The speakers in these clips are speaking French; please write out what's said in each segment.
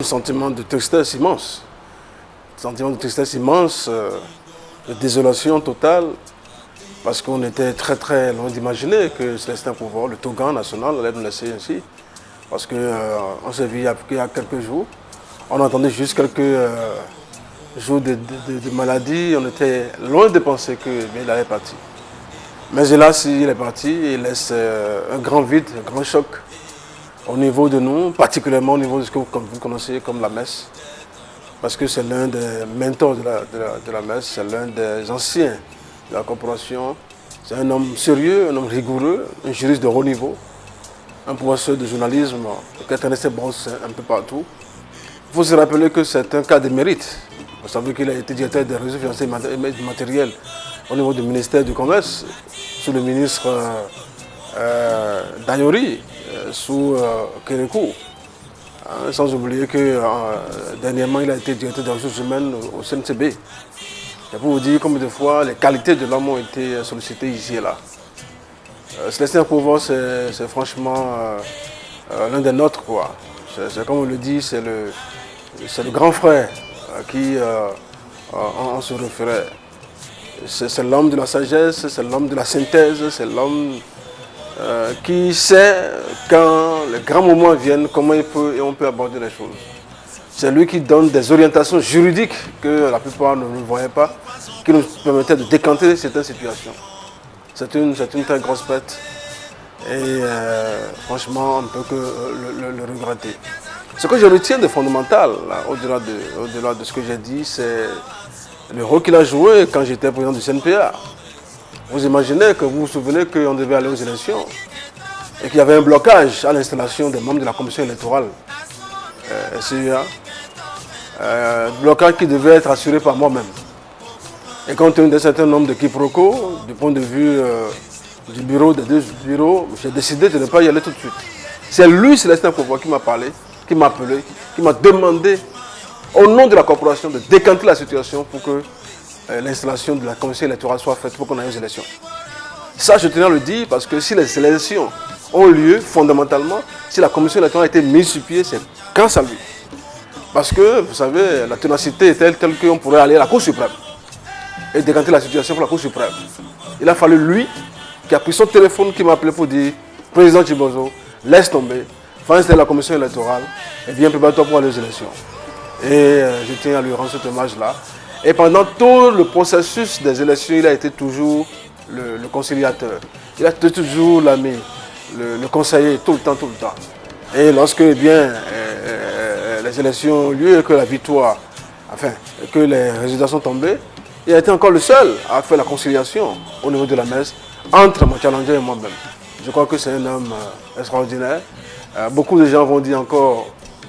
Un sentiment de tristesse immense. Sentiment de tristesse immense, de désolation totale, parce qu'on était très très loin d'imaginer que Célestin Pouvoir, le Togan national, allait nous laisser ainsi. Parce qu'on s'est vu il y a quelques jours, on entendait juste quelques jours de maladie, on était loin de penser qu'il allait partir. Mais hélas, il est parti, il laisse un grand vide, un grand choc au niveau de nous, particulièrement au niveau de ce que vous connaissez comme la messe. Parce que c'est l'un des mentors de la messe, c'est l'un des anciens de la corporation. C'est un homme sérieux, un homme rigoureux, un juriste de haut niveau, un professeur de journalisme qui a traîné ses brosses un peu partout. Il faut se rappeler que c'est un cas de mérite. Vous savez qu'il a été directeur des réseaux financiers et matériels au niveau du ministère du Commerce, sous le ministre Danyori, sous Kérékou. Sans oublier que dernièrement, il a été directeur des ressources humaines au CNCB. Et pour vous dire combien de fois les qualités de l'homme ont été sollicitées ici et là. Célestin Pouvoir, c'est franchement l'un des nôtres, quoi. C'est comme on le dit, c'est le grand frère qui on se référait. C'est l'homme de la sagesse, c'est l'homme de la synthèse, c'est l'homme qui sait quand les grands moments viennent, comment on peut aborder les choses. C'est lui qui donne des orientations juridiques que la plupart ne voyaient pas, qui nous permettaient de décanter certaines situations. C'est une très grosse perte et franchement on ne peut que le regretter. Ce que je retiens de fondamental, au-delà de ce que j'ai dit, c'est le rôle qu'il a joué quand j'étais président du CNPA. Vous imaginez que vous vous souvenez qu'on devait aller aux élections et qu'il y avait un blocage à l'installation des membres de la commission électorale SEA, blocage qui devait être assuré par moi-même. Et compte tenu d'un certain nombre de quiproquos, du point de vue du bureau, des deux bureaux, j'ai décidé de ne pas y aller tout de suite. C'est lui, Célestin Pouvoir, qui m'a parlé, qui m'a appelé, qui m'a demandé, au nom de la corporation, de décanter la situation pour que l'installation de la commission électorale soit faite pour qu'on aille aux élections. Ça, je tenais à le dire parce que si les élections ont lieu, fondamentalement, si la commission électorale a été mise sur pied, c'est grâce à lui. Parce que, vous savez, la ténacité est telle qu'on pourrait aller à la Cour suprême et décanter la situation pour la Cour suprême. Il a fallu lui, qui a pris son téléphone, qui m'a appelé pour dire « Président Chibozo, laisse tomber, faut installer la commission électorale et viens prépare-toi pour aller aux élections. » Et je tiens à lui rendre cet hommage-là. Et pendant tout le processus des élections, il a été toujours le conciliateur. Il a été toujours l'ami, le conseiller, tout le temps. Et lorsque les élections ont lieu et que la victoire, que les résultats sont tombés, il a été encore le seul à faire la conciliation au niveau de la messe entre mon challenger et moi-même. Je crois que c'est un homme extraordinaire. Beaucoup de gens vont dire encore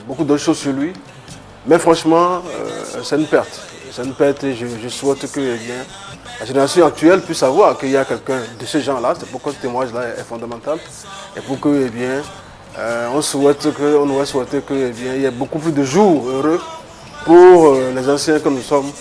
beaucoup d'autres choses sur lui. Mais franchement, c'est une perte. C'est une perte et je souhaite que la génération actuelle puisse savoir qu'il y a quelqu'un de ce genre-là. C'est pourquoi ce témoignage-là est fondamental. Et pour que, on aurait souhaité qu'il y ait beaucoup plus de jours heureux pour les anciens que nous sommes,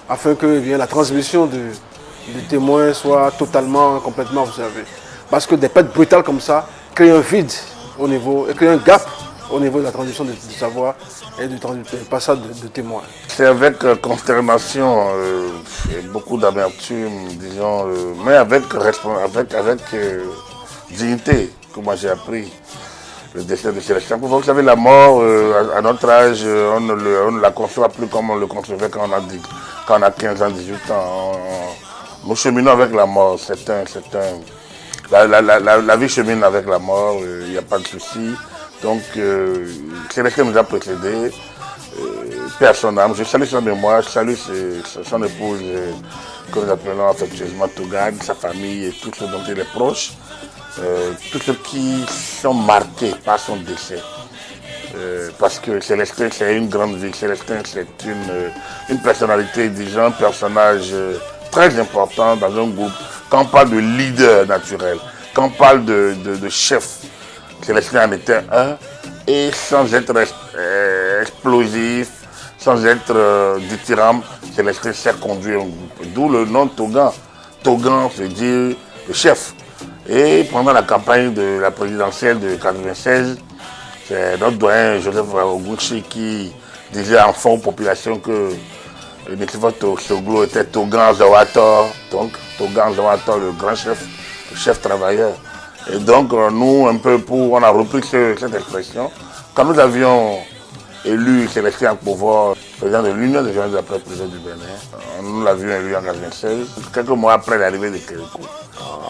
afin que la transmission du témoin soit totalement, complètement observée. Parce que des pertes brutales comme ça créent un vide au niveau, et créent un gap au niveau de la transmission du savoir et du passage de témoins. C'est avec consternation et beaucoup d'amertume, disons, mais avec dignité que moi j'ai appris le décès de Célestin Pouvoir. Vous savez, la mort, à notre âge, on ne la conçoit plus comme on le concevait quand on a 15 ans, 18 ans. Nous cheminons avec la mort, la vie chemine avec la mort, il n'y a pas de souci. Donc, Célestin nous a précédés, paix à son âme. Je salue son mémoire, je salue son épouse, que nous appelons affectueusement Tougane, sa famille et tous ceux dont il est proche, tous ceux qui sont marqués par son décès. Parce que Célestin, c'est une grande vie. Célestin, c'est une personnalité, disons, un personnage très important dans un groupe. Quand on parle de leader naturel, quand on parle de chef, Célestin en était un, et sans être explosif, sans être dithyrambe, Célestin sait conduire un groupe. D'où le nom Togan. Togan veut dire le chef. Et pendant la campagne de la présidentielle de 1996, c'est notre doyen Joseph Ogouchi qui disait enfant aux populations que Nkrumah Soglo était Togan Zawator, donc Togan Zawator, le grand chef, le chef travailleur. Et donc nous, un peu on a repris cette expression. Quand nous avions élu Célestin Akpovo, président de l'Union des journalistes après président du Bénin, nous l'avions élu en 1996. Quelques mois après l'arrivée de Kérékou,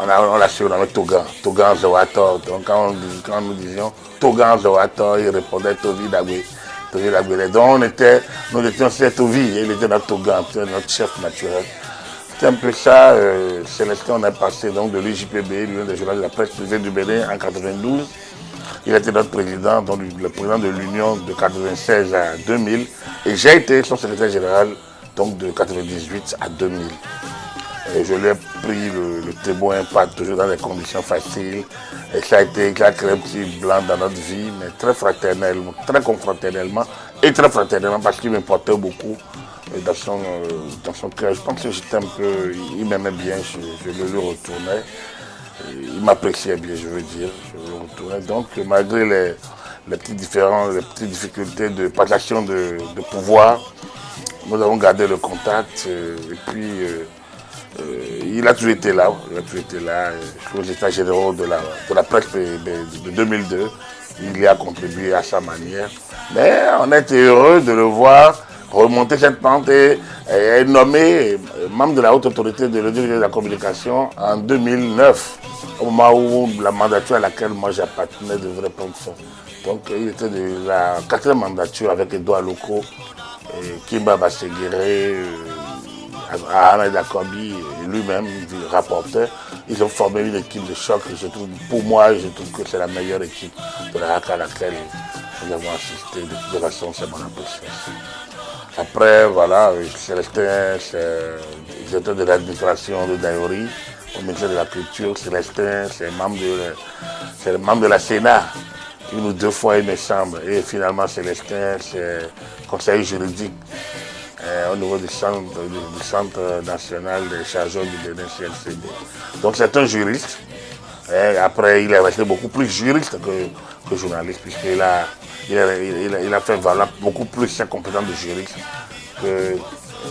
on l'a surnommé Togan Zawator. Donc quand nous disions Togan Zawator, il répondait Tovi Dagwe. Donc nous étions Tovi, et il était notre Togan, notre chef naturel. C'était un peu ça, Célestin, on est passé donc de l'UJPB, l'Union des journalistes de la presse privée du Bénin, en 1992. Il était notre président, donc le président de l'Union de 1996 à 2000. Et j'ai été son secrétaire général donc de 1998 à 2000. Et je lui ai pris le témoin, pas toujours dans des conditions faciles. Et ça a créé un petit blanc dans notre vie, mais très fraternellement, très confraternellement et très fraternellement parce qu'il m'importait beaucoup dans son cœur. Je pense que j'étais un peu, il m'aimait bien, je le lui retournais. Il m'appréciait bien, je veux dire, je le retournais. Donc malgré les petits différends, les petites difficultés de passation de pouvoir, nous avons gardé le contact et puis il a toujours été là, aux états généraux de la presse de 2002. Il y a contribué à sa manière. Mais on a été heureux de le voir remonter cette pente et nommé membre de la haute autorité de l'audiovisuel et de la communication en 2009, au moment où la mandature à laquelle moi j'appartenais devrait prendre fin. Donc il était de la 4e mandature avec Edouard Loko, Kimba Basseguiré, Ahmed Akobi et lui-même, rapporteur. Ils ont formé une équipe de choc. Pour moi, je trouve que c'est la meilleure équipe de la RAC à laquelle nous avons assisté. De toute façon, c'est mon appréciation. Après, voilà, Célestin, c'est directeur de l'administration de Daori, au ministère de la Culture. Célestin, c'est le membre de la Sénat, une ou deux fois, il me semble. Et finalement, Célestin, c'est conseiller juridique au niveau du centre national des chargeurs du Bénin, CNCD. Donc c'est un juriste. Et après, il est resté beaucoup plus juriste que journaliste, puisqu'il a fait valoir beaucoup plus ses compétences de juriste que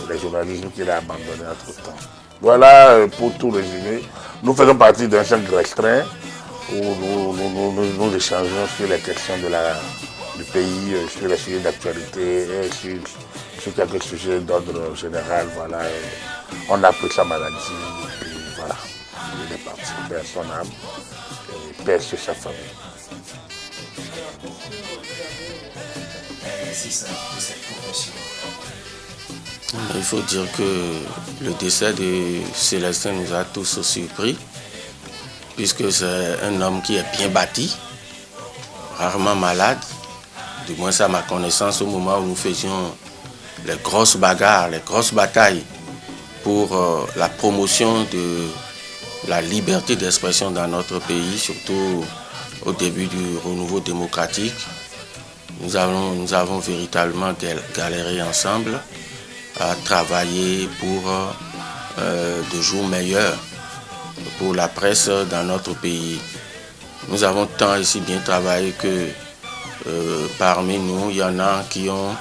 les journalistes qu'il a abandonnés entre-temps. Voilà pour tout résumer. Nous faisons partie d'un cercle restreint où nous échangeons sur les questions du pays, sur les sujets d'actualité et sur quelques sujets d'ordre général. Voilà. On a pris sa maladie et puis voilà. Il est parti, père son âme et père sur sa famille. Il faut dire que le décès de Célestin nous a tous surpris, puisque c'est un homme qui est bien bâti, rarement malade, du moins à ma connaissance au moment où nous faisions les grosses bagarres, les grosses batailles pour la promotion de la liberté d'expression dans notre pays, surtout au début du renouveau démocratique. Nous avons véritablement galéré ensemble à travailler pour de jours meilleurs pour la presse dans notre pays. Nous avons tant et si bien travaillé que parmi nous, il y en a qui ont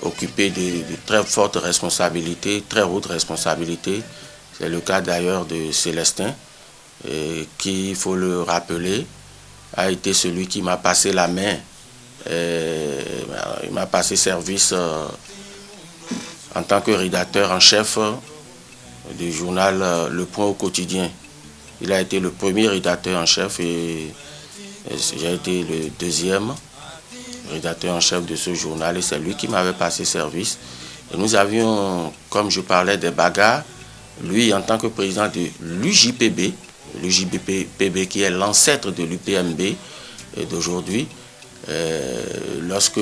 occupé de très fortes responsabilités, très hautes responsabilités. C'est le cas d'ailleurs de Célestin, qui, il faut le rappeler, a été celui qui m'a passé la main. Il m'a passé service en tant que rédacteur en chef du journal Le Point au quotidien. Il a été le premier rédacteur en chef et j'ai été le deuxième rédacteur en chef de ce journal et c'est lui qui m'avait passé service. Et nous avions, comme je parlais des bagarres, lui en tant que président de l'UJPB, l'UJPB qui est l'ancêtre de l'UPMB d'aujourd'hui, lorsque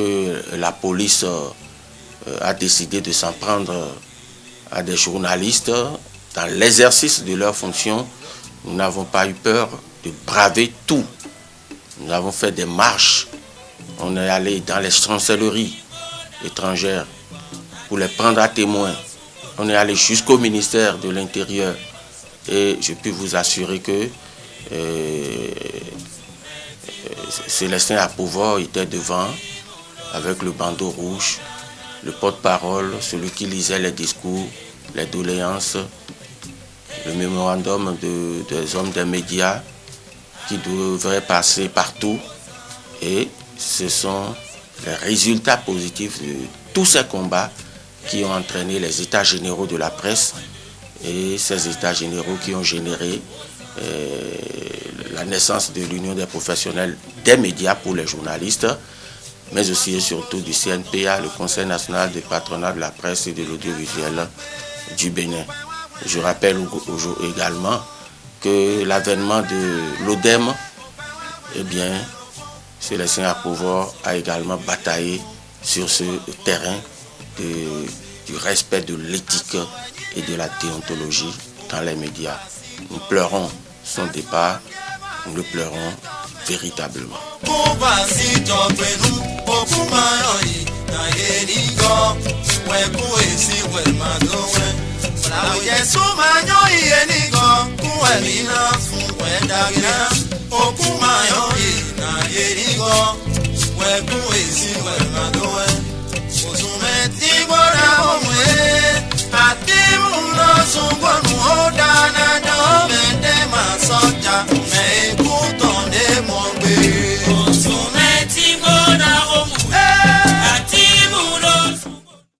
la police a décidé de s'en prendre à des journalistes dans l'exercice de leurs fonctions, nous n'avons pas eu peur de braver tout. Nous avons fait des marches. On est allé dans les chancelleries étrangères pour les prendre à témoin. On est allé jusqu'au ministère de l'Intérieur. Et je peux vous assurer que Célestin Akpovo était devant avec le bandeau rouge, le porte-parole, celui qui lisait les discours, les doléances, le mémorandum des hommes des médias qui devrait passer partout. Et ce sont les résultats positifs de tous ces combats qui ont entraîné les états généraux de la presse et ces états généraux qui ont généré la naissance de l'Union des professionnels des médias pour les journalistes, mais aussi et surtout du CNPA, le Conseil national des patronats de la presse et de l'audiovisuel du Bénin. Je rappelle également que l'avènement de l'ODEM, eh bien, Célestin Apovoor a également bataillé sur ce terrain du respect de l'éthique et de la déontologie dans les médias. Nous pleurons son départ, nous le pleurons véritablement. Ati muno sungwa muhodana do mende masoja.